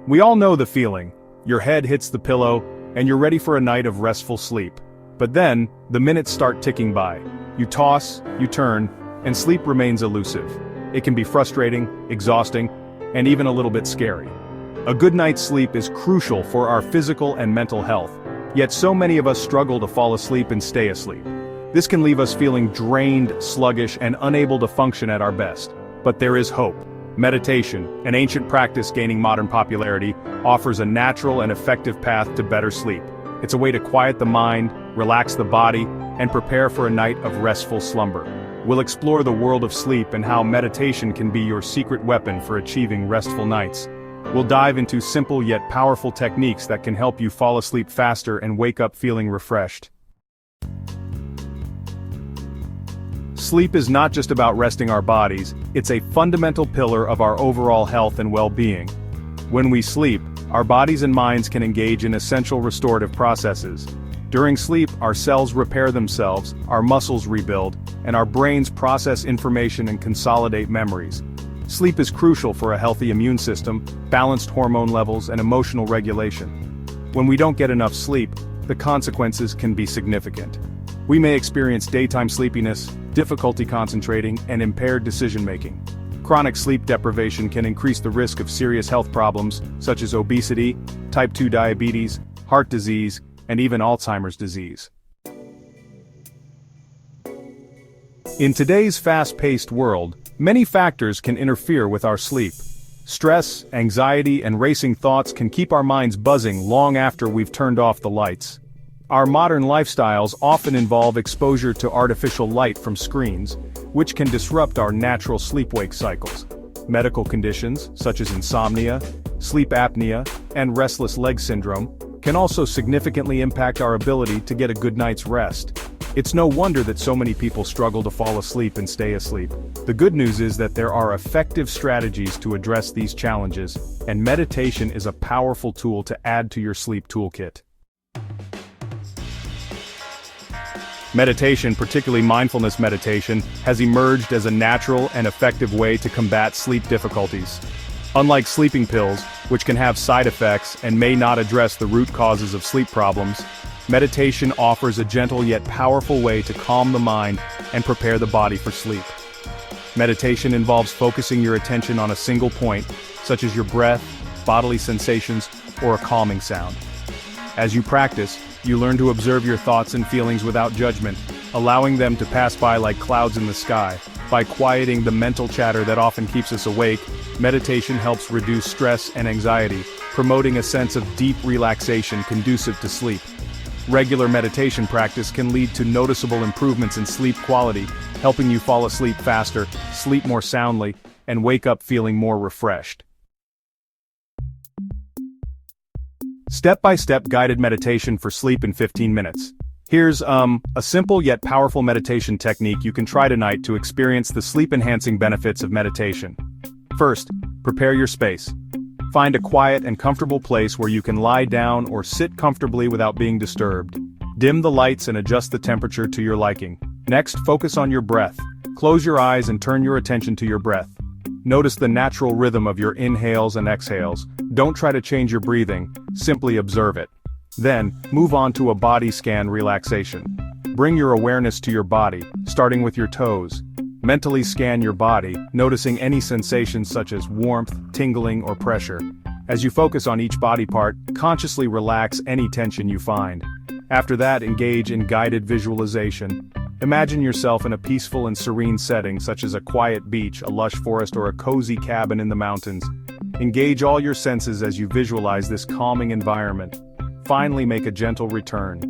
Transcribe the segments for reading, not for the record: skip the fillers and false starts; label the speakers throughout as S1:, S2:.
S1: We all know the feeling. Your head hits the pillow, and you're ready for a night of restful sleep. But then, the minutes start ticking by. You toss, you turn, and sleep remains elusive. It can be frustrating, exhausting, and even a little bit scary. A good night's sleep is crucial for our physical and mental health, yet so many of us struggle to fall asleep and stay asleep. This can leave us feeling drained, sluggish, and unable to function at our best. But there is hope. Meditation, an ancient practice gaining modern popularity, offers a natural and effective path to better sleep. It's a way to quiet the mind, relax the body, and prepare for a night of restful slumber. We'll explore the world of sleep and how meditation can be your secret weapon for achieving restful nights. We'll dive into simple yet powerful techniques that can help you fall asleep faster and wake up feeling refreshed. Sleep is not just about resting our bodies, it's a fundamental pillar of our overall health and well-being. When we sleep, our bodies and minds can engage in essential restorative processes. During sleep, our cells repair themselves, our muscles rebuild, and our brains process information and consolidate memories. Sleep is crucial for a healthy immune system, balanced hormone levels, and emotional regulation. When we don't get enough sleep, the consequences can be significant. We may experience daytime sleepiness, difficulty concentrating, and impaired decision-making. Chronic sleep deprivation can increase the risk of serious health problems, such as obesity, type 2 diabetes, heart disease, and even Alzheimer's disease. In today's fast-paced world, many factors can interfere with our sleep. Stress, anxiety, and racing thoughts can keep our minds buzzing long after we've turned off the lights. Our modern lifestyles often involve exposure to artificial light from screens, which can disrupt our natural sleep-wake cycles. Medical conditions, such as insomnia, sleep apnea, and restless leg syndrome, can also significantly impact our ability to get a good night's rest. It's no wonder that so many people struggle to fall asleep and stay asleep. The good news is that there are effective strategies to address these challenges, and meditation is a powerful tool to add to your sleep toolkit. Meditation, particularly mindfulness meditation, has emerged as a natural and effective way to combat sleep difficulties. Unlike sleeping pills, which can have side effects and may not address the root causes of sleep problems, meditation offers a gentle yet powerful way to calm the mind and prepare the body for sleep. Meditation involves focusing your attention on a single point, such as your breath, bodily sensations, or a calming sound. As you practice, you learn to observe your thoughts and feelings without judgment, allowing them to pass by like clouds in the sky. By quieting the mental chatter that often keeps us awake, meditation helps reduce stress and anxiety, promoting a sense of deep relaxation conducive to sleep. Regular meditation practice can lead to noticeable improvements in sleep quality, helping you fall asleep faster, sleep more soundly, and wake up feeling more refreshed. Step-by-step guided meditation for sleep in 15 minutes. Here's, a simple yet powerful meditation technique you can try tonight to experience the sleep-enhancing benefits of meditation. First, prepare your space. Find a quiet and comfortable place where you can lie down or sit comfortably without being disturbed. Dim the lights and adjust the temperature to your liking. Next, focus on your breath. Close your eyes and turn your attention to your breath. Notice the natural rhythm of your inhales and exhales. Don't try to change your breathing, simply observe it. Then, move on to a body scan relaxation. Bring your awareness to your body, starting with your toes. Mentally scan your body, noticing any sensations such as warmth, tingling, or pressure. As you focus on each body part, consciously relax any tension you find. After that, engage in guided visualization. Imagine yourself in a peaceful and serene setting such as a quiet beach, a lush forest, or a cozy cabin in the mountains. Engage all your senses as you visualize this calming environment. Finally, make a gentle return.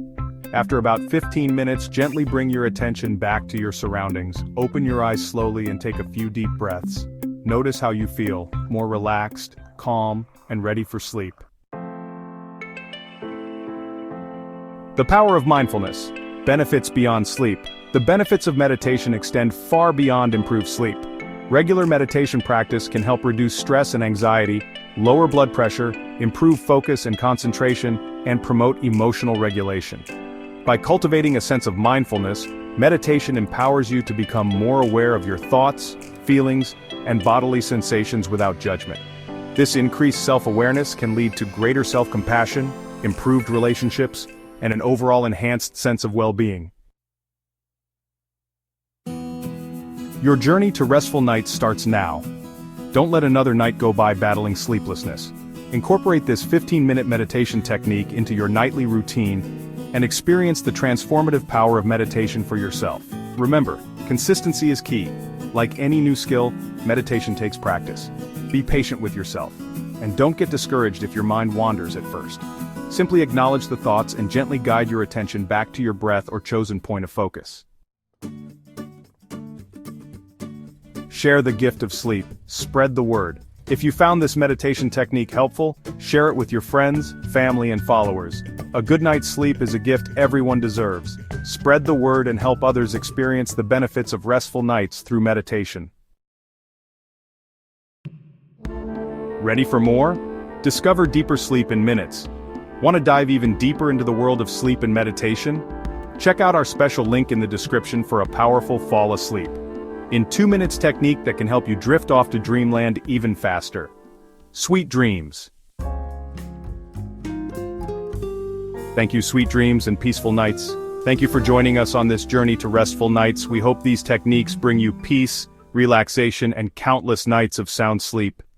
S1: After about 15 minutes, gently bring your attention back to your surroundings. Open your eyes slowly and take a few deep breaths. Notice how you feel, more relaxed, calm, and ready for sleep. The power of mindfulness. Benefits beyond sleep. The benefits of meditation extend far beyond improved sleep. Regular meditation practice can help reduce stress and anxiety, lower blood pressure, improve focus and concentration, and promote emotional regulation. By cultivating a sense of mindfulness, meditation empowers you to become more aware of your thoughts, feelings, and bodily sensations without judgment. This increased self-awareness can lead to greater self-compassion, improved relationships, and an overall enhanced sense of well-being. Your journey to restful nights starts now. Don't let another night go by battling sleeplessness. Incorporate this 15-minute meditation technique into your nightly routine and experience the transformative power of meditation for yourself. Remember, consistency is key. Like any new skill, meditation takes practice. Be patient with yourself, and don't get discouraged if your mind wanders at first. Simply acknowledge the thoughts and gently guide your attention back to your breath or chosen point of focus. Share the gift of sleep. Spread the word. If you found this meditation technique helpful, share it with your friends, family, and followers. A good night's sleep is a gift everyone deserves. Spread the word and help others experience the benefits of restful nights through meditation. Ready for more? Discover deeper sleep in minutes. Want to dive even deeper into the world of sleep and meditation? Check out our special link in the description for a powerful fall asleep in 2 minutes technique that can help you drift off to dreamland even faster. Sweet dreams. Thank you, sweet dreams and peaceful nights. Thank you for joining us on this journey to restful nights. We hope these techniques bring you peace, relaxation, and countless nights of sound sleep.